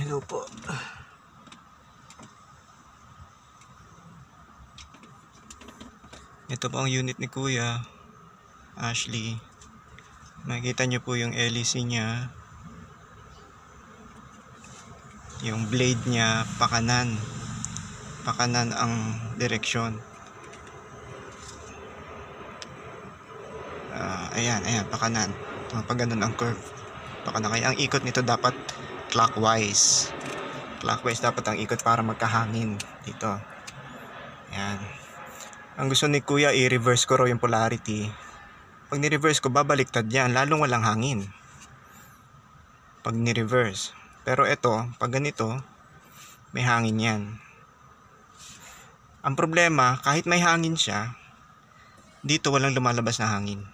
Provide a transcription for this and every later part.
Hello po. Ito po ang unit ni Kuya Ashley. Makikita nyo po yung LEC niya. Yung blade niya pakanan. Pakanan ang direksyon. Ayan, pakanan. Pag ganun ang curve. Pakanan. Kaya ang ikot nito dapat clockwise. Clockwise dapat ang ikot para magkahangin dito. Ayan. Ang gusto ni Kuya, i-reverse ko raw yung polarity. Pag ni-reverse ko, babaliktad yan. Lalong walang hangin. Pag ni-reverse. Pero ito, pag ganito, may hangin yan. Ang problema, kahit may hangin siya, dito walang lumalabas na hangin.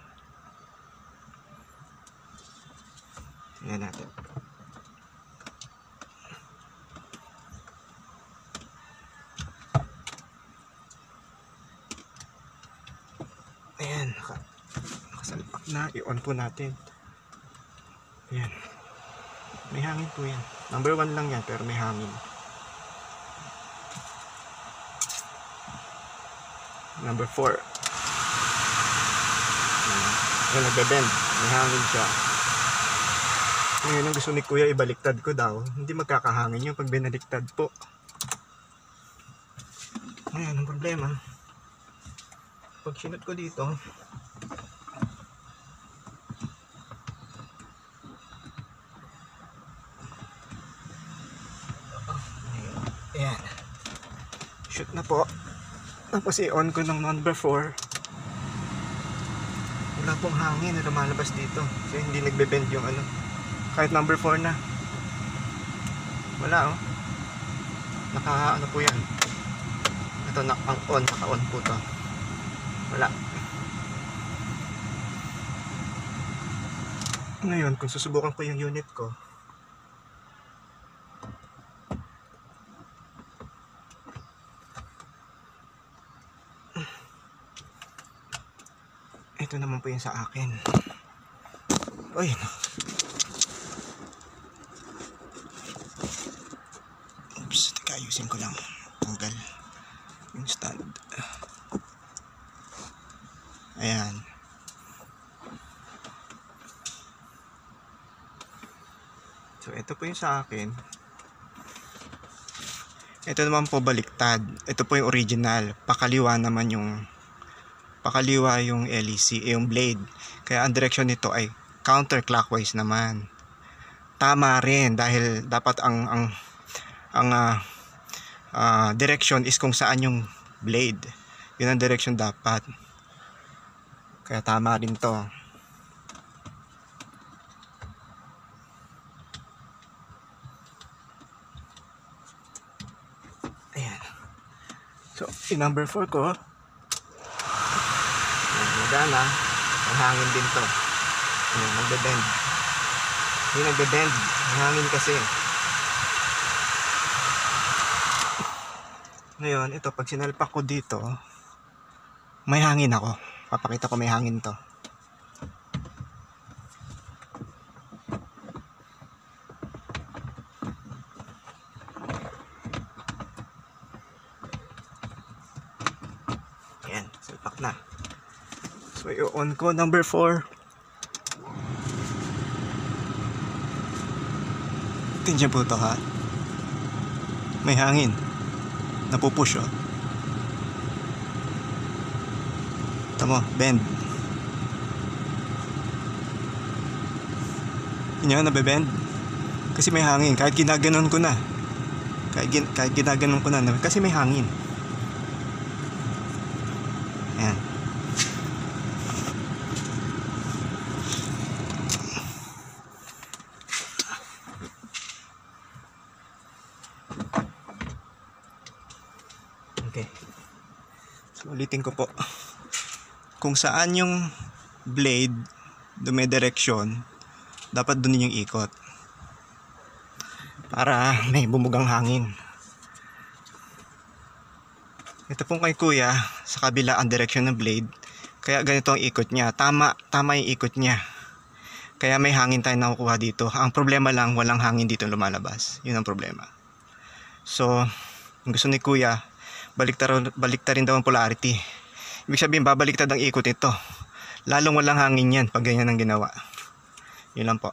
Tingnan natin. Ayan, nakasalpak na. I-on po natin. Ayan. May hangin po yan. Number 1 lang yan, pero may hangin. Number 4. Ayan, nagbe-bend. May hangin siya. Ngayon, ang gusto ni Kuya, ibaliktad ko daw. Hindi magkakahangin yung pag binaliktad po. Ngayon, ang problema, pag sinot ko dito, ayan, shoot na po. Tapos i-on ko ng number 4. Wala pong hangin na lumalabas dito. So hindi nagbe-bend yung ano. Kahit number 4 na. Wala oh. Naka ano po yan. Ito naka-on po to. Wala. Ngayon, kung susubukan ko yung unit ko, ito naman po yung sa akin. Uy, no. Oops, ayusin ko lang. Tanggal yung stand. Ayan. So, ito po yung sa akin. Ito naman po baliktad. Ito po yung original. Pakaliwa naman yung LEC, yung blade. Kaya ang direksyon nito ay counterclockwise naman. Tama rin dahil dapat ang direction is kung saan yung blade. Yun ang direction dapat. Kaya tama rin to. Ayan. So, number 4 ko. Magana. Ang hangin din to. Ayan, nagbe-bend. Hindi nagbe-bend. Ang hangin kasi. Ngayon, ito, pag sinalpak ko dito, may hangin ako. Papakita ko may hangin to. Ayan, salpak na. So, i-on ko number 4. Tingnan po ito ha. May hangin. Napupush oh. Tama, bend. Yan, nabe-bend. Kasi may hangin. Kahit ginaganon ko na. Kahit ginaganon ko na. Kasi may hangin. Ayan. Okay. So, ulitin ko po. Kung saan yung blade dumedireksyon, dapat doon yung ikot. Para may bumugang hangin. Ito pong kay Kuya, sa kabila ang direksyon ng blade. Kaya ganito ang ikot niya. Tama yung ikot niya. Kaya may hangin tayo nakukuha dito. Ang problema lang, walang hangin dito lumalabas. Yun ang problema. So, gusto ni Kuya, baliktarin daw ang polarity. Ibig sabihin, babaliktad ang ikot ito. Lalong walang hangin yan pag ganyan ang ginawa. Yun lang po.